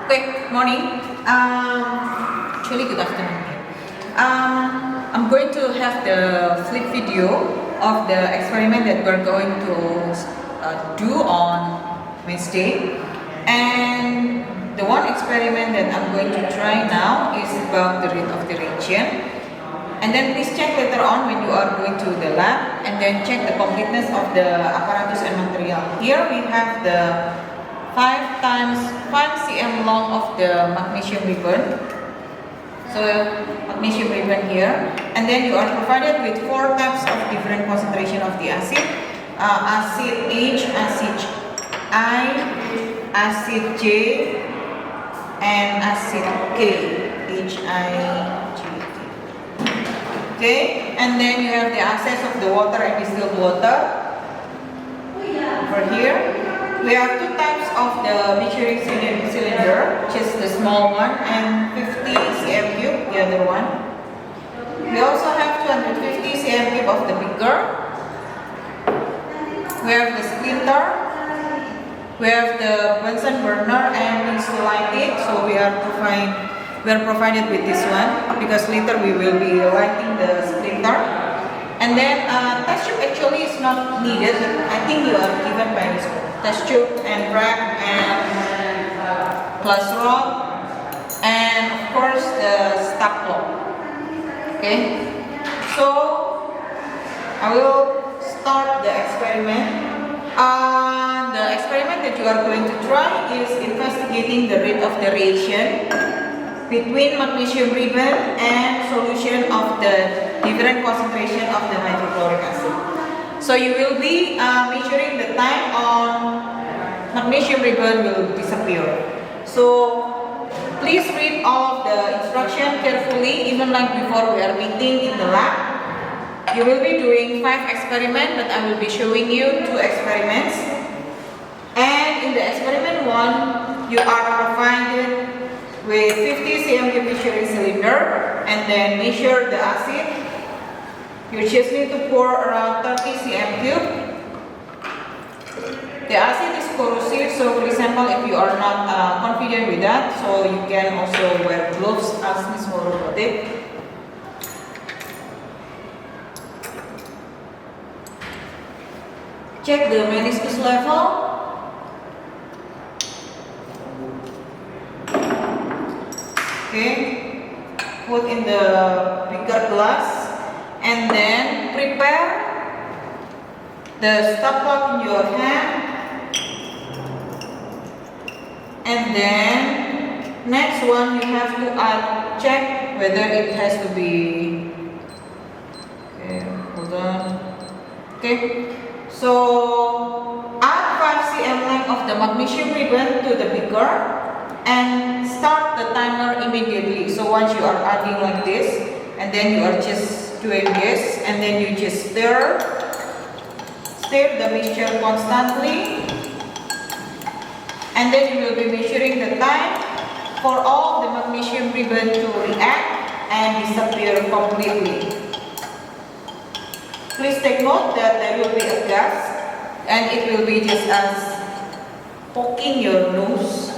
Quick morning. Actually, good afternoon. I'm going to have the flip video of the experiment that we're going to do on Wednesday. And the one experiment that I'm going to try now is about the rate of the reaction. And then please check later on when you are going to the lab, and then check the completeness of the apparatus and material. Here we have the 5 times 5 cm long of the magnesium ribbon. So magnesium ribbon here, and then you are provided with 4 types of different concentration of the acid. Acid H, acid I, acid J, and acid K, HIJ. Okay, and then you have the access of the water and distilled water. Over here, we have 2 types of the measuring cylinder, which is the small one, and 50 cm cube, the other one. We also have 250 cm cube of the bigger. We have the splinter. We have the Bunsen burner, and we still light it, so we are provided with this one because later we will be lighting the splinter. And then test tube actually is not needed. I think you are given by this test tube and rack and glass rod, and of course the stop clock. Okay, so I will start the experiment. The experiment that you are going to try is investigating the rate of the reaction between magnesium ribbon and solution of the different concentration of the hydrochloric acid. So you will be measuring the time on magnesium ribbon will disappear. So please read all of the instruction carefully, even like before we are meeting in the lab. You will be doing 5 experiments, but I will be showing you 2 experiments. And in the experiment 1, you are provided with 50 cm cube measuring cylinder, and then measure the acid. You just need to pour around 30 cm cube. The acid is corrosive, so for example, if you are not confident with that, so you can also wear gloves as Ms. Moro did. Check the meniscus level. Okay, put in the bigger glass, and then prepare the stop clock in your hand. And then next one, you have to check whether it has to be. Okay, hold on. Okay, so add 5 cm length of the magnesium ribbon to the beaker and start the timer immediately. So once you are adding like this, and then you are just doing this, and then you just stir the mixture constantly, and then you will be measuring the time for all the magnesium ribbon to react and disappear completely. Please take note that there will be a gas, and it will be just as poking your nose.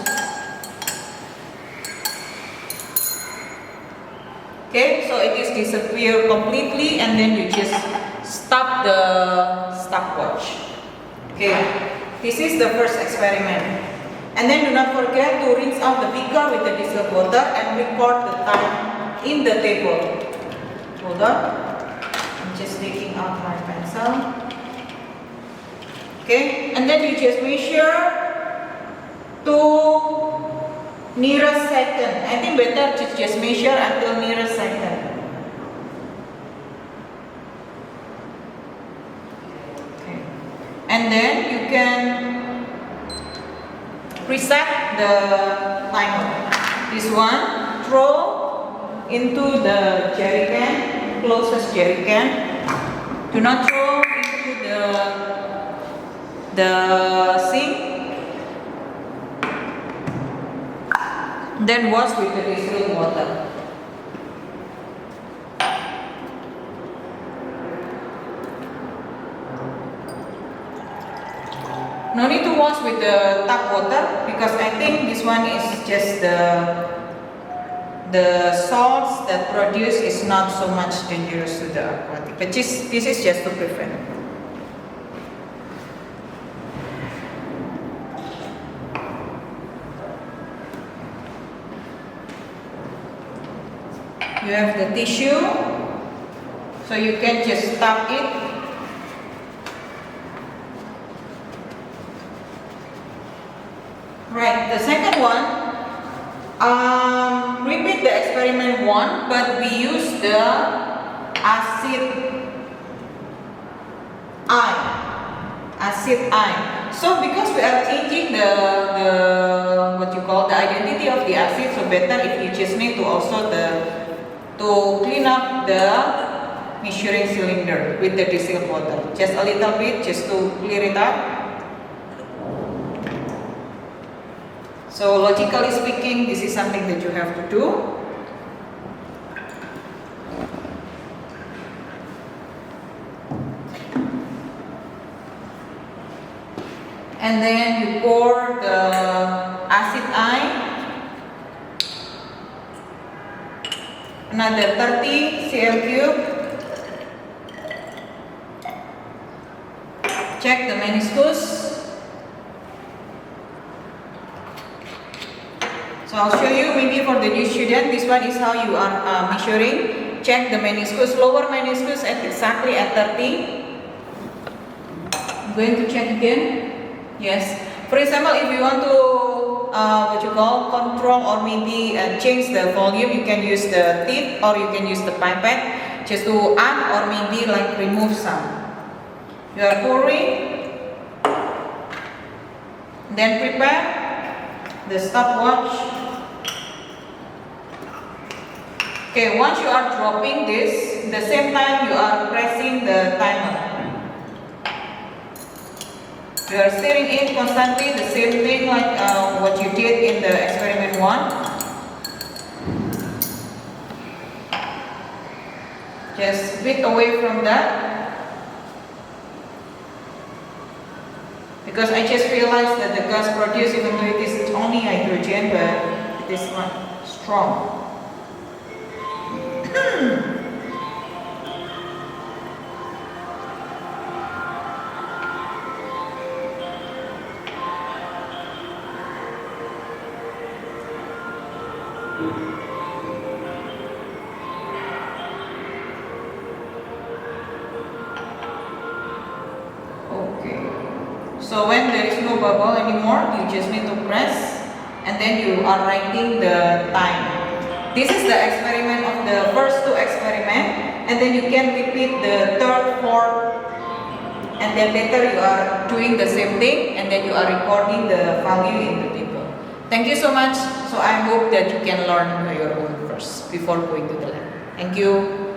Okay, so it is disappear completely, and then you just stop the stopwatch. Okay, this is the first experiment. And then do not forget to rinse out the beaker with the distilled water and record the time in the table. Hold on, I'm just taking out my pencil. Okay, and then you just measure to nearest second. I think better to just measure until nearest second. Okay. And then you can preset the timer. This one, throw into the jerry can, closest jerry can. Do not throw into the sink. Then wash with the distilled water. No need to wash with the tap water because I think this one is just the salts that produce is not so much dangerous to the aquatic, but this is just to prevent. You have the tissue, so you can just tap it. Right, the second one, repeat the experiment one, but we use the acid ion. So because we are changing the identity of the acid, so better if you just need to also to clean up the measuring cylinder with the distilled water. Just a little bit, just to clear it up. So logically speaking, this is something that you have to do. And then you pour the acid ion. Another 30 cm3. Check the meniscus. So I'll show you maybe for the new student, this one is how you are measuring. Check the meniscus, lower meniscus at exactly at 30. I'm going to check again. Yes. For example, if you want to control or maybe change the volume, you can use the teeth or you can use the pipette just to add or maybe like remove some. You are pouring, then prepare the stopwatch. Okay, once you are dropping this, the same time you are pressing the timer. You are stirring it constantly, the same thing like what you did in the experiment 1. Just a bit away from that. Because I just realized that the gas produced, even though it is only hydrogen, but it is not strong. So when there is no bubble anymore, you just need to press and then you are writing the time. This is the experiment of the first 2 experiments, and then you can repeat the 3rd, 4th, and then later you are doing the same thing and then you are recording the value in the table. Thank you so much. So I hope that you can learn by your own first before going to the lab. Thank you.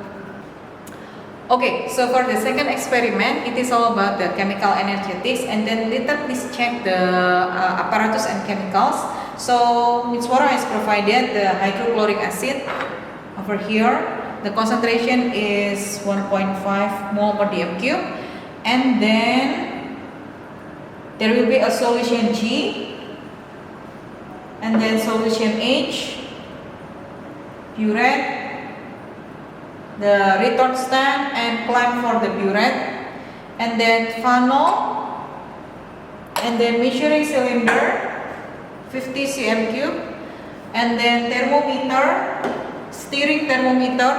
Okay, so for the second experiment, it is all about the chemical energetics, and then later please check the apparatus and chemicals. So Ms. Wara has provided the hydrochloric acid over here. The concentration is 1.5 mole per dm cube, and then there will be a solution G, and then solution H, burette, the retort stand and clamp for the burette, and then funnel, and then measuring cylinder 50 cm3, and then thermometer, steering thermometer.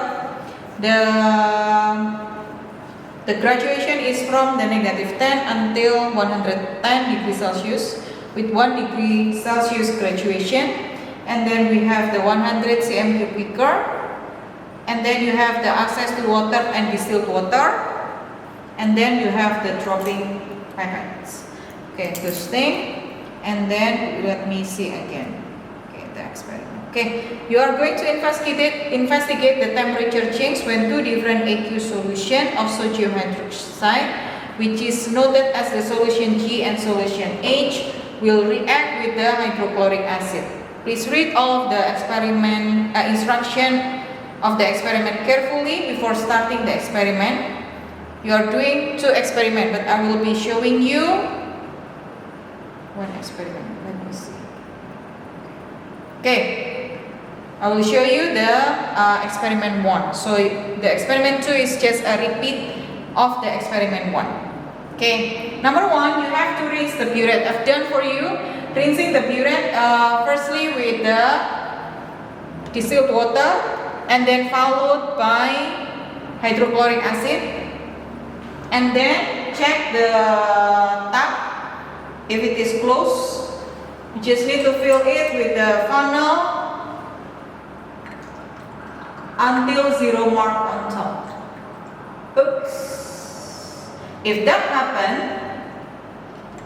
The graduation is from the -10 until 110 degrees Celsius with 1 degree Celsius graduation, and then we have the 100 cm3 beaker. And then you have the access to water and distilled water, and then you have the dropping pipettes. Okay, first thing, and then let me see again. Okay, the experiment. Okay, you are going to investigate the temperature change when 2 different aqueous solution of sodium hydroxide, which is noted as the solution G and solution H, will react with the hydrochloric acid. Please read all of the experiment instruction of the experiment carefully before starting the experiment. You are doing 2 experiments, but I will be showing you 1 experiment. Let me see. Okay, I will show you the experiment 1. So the experiment 2 is just a repeat of the experiment 1. Okay, number 1, you have to rinse the burette. I've done for you rinsing the burette firstly with the distilled water and then followed by hydrochloric acid, and then check the tap if it is closed. You just need to fill it with the funnel until 0 mark on top. Oops. If that happens,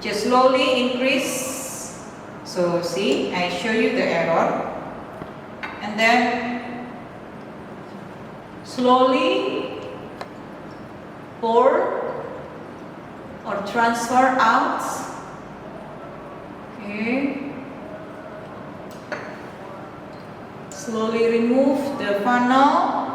just slowly increase. So see, I show you the error. And then slowly pour or transfer out. Okay. Slowly remove the funnel.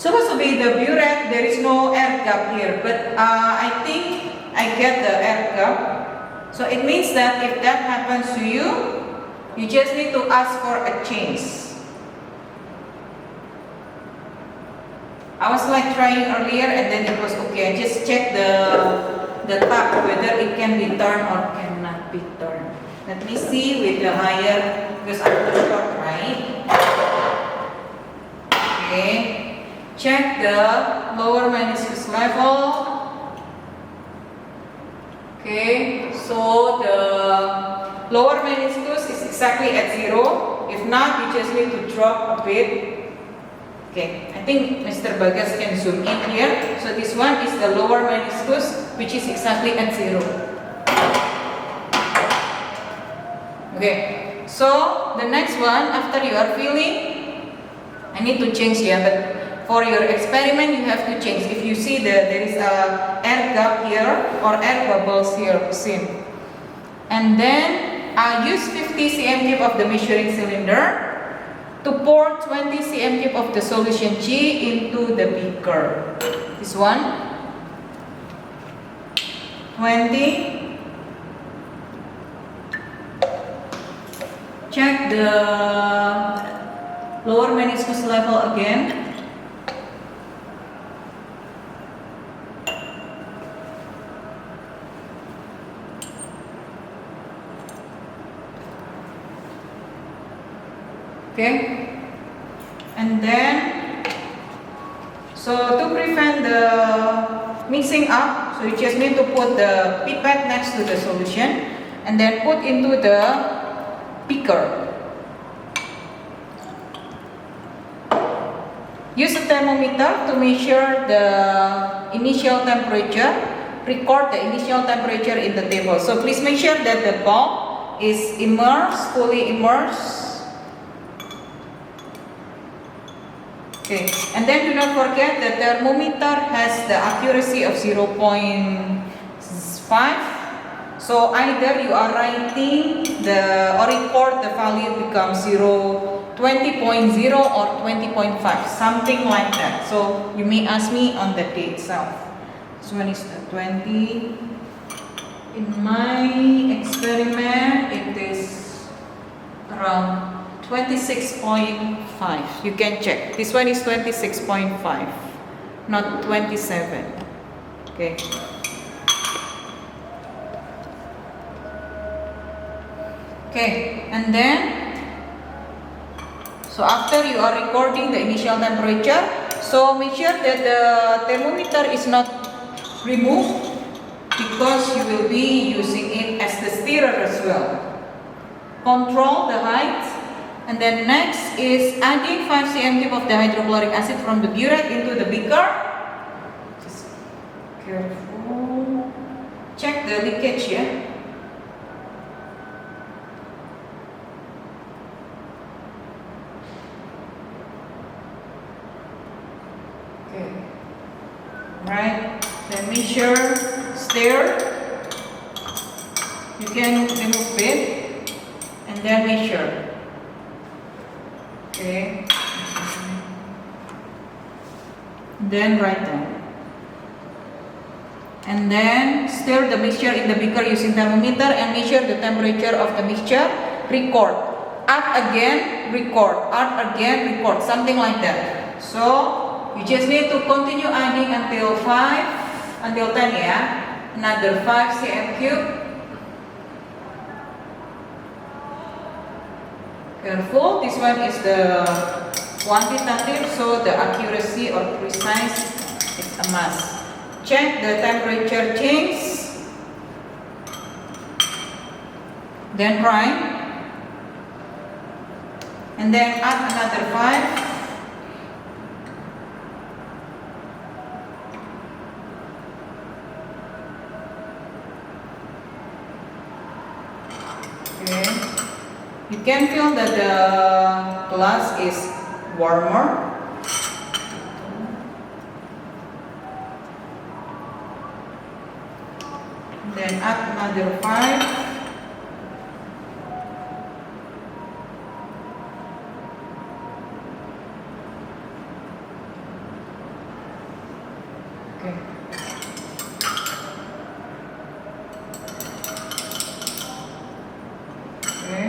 Supposed to be the burette, there is no air gap here, but I think I get the air gap. So it means that if that happens to you, you just need to ask for a change. I was like trying earlier and then it was okay. I just check the tap whether it can be turned or cannot be turned. Let me see with the higher, because I'm the top, right? Okay. Check the lower meniscus level. Okay, so the lower meniscus is exactly at 0. If not, you just need to drop a bit. Okay, I think Mr. Bagas can zoom in here. So this one is the lower meniscus, which is exactly at 0. Okay, so the next one, after you are filling, I need to change here, but for your experiment, you have to change. If you see there is a air gap here or air bubbles here seen. And then use 50 cm of the measuring cylinder to pour 20 cm of the solution G into the beaker. This one, 20. Check the lower meniscus level again. Okay, and then so to prevent the mixing up, so you just need to put the pipette next to the solution and then put into the beaker. Use a thermometer to measure the initial temperature. Record the initial temperature in the table. So please make sure that the bulb is immersed, fully immersed. Okay, and then do not forget the thermometer has the accuracy of 0.5. So either you are writing or record the value becomes 20.0 or 20.5, something like that. So you may ask me on the day itself. This one is the 20. In my experiment, it is around 26.5. You can check. This one is 26.5, not 27. Okay. Okay, and then so after you are recording the initial temperature, so make sure that the thermometer is not removed because you will be using it as the stirrer as well. Control the height. And then next is adding 5 cm of the hydrochloric acid from the burette into the beaker. Just careful. Check the leakage here. Okay. Right. Then measure, stir. You can remove it and then measure. Okay. Then write down. And then stir the mixture in the beaker using thermometer and measure the temperature of the mixture. Record. Add again, record. Add again, record. Something like that. So you just need to continue adding until 10 ya. Another 5 cm cube. Careful, this one is the quantitative, so the accuracy or precise is a must. Check the temperature change, then grind, and then add another 5. Okay. You can feel that the glass is warmer. Then add another 5. Okay. Okay.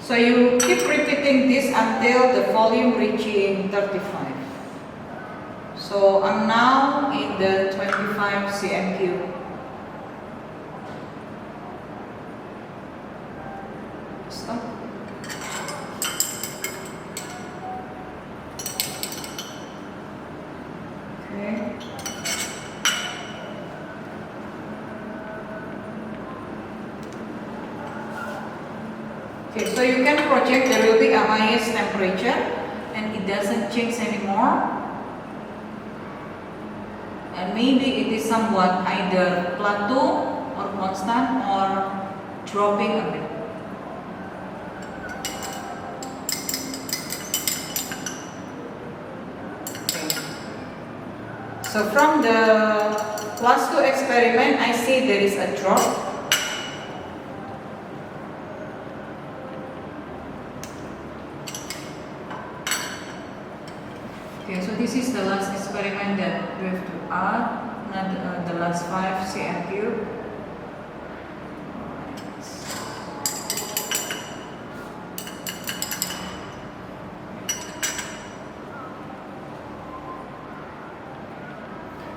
So you keep repeating this until the volume reaching 35. So I'm now in the 25 cm cube. Stop. Okay. Okay, so you can project there will be a highest temperature and it doesn't change anymore. And maybe it is somewhat either plateau or constant or dropping a bit. Okay. So from the last 2 experiment, I see there is a drop. Okay, so this is the last experiment that we have to add, not the last 5 cm cube.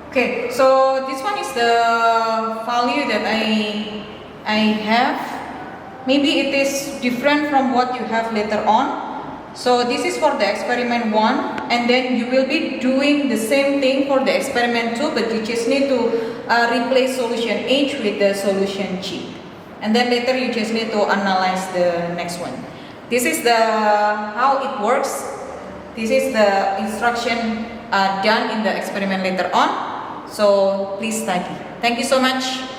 Okay, so this one is the value that I have. Maybe it is different from what you have later on. So this is for the experiment 1, and then you will be doing the same thing for the experiment 2, but you just need to replace solution H with the solution G. And then later you just need to analyze the next one. This is the how it works. This is the instruction done in the experiment later on. So please study. Thank you so much.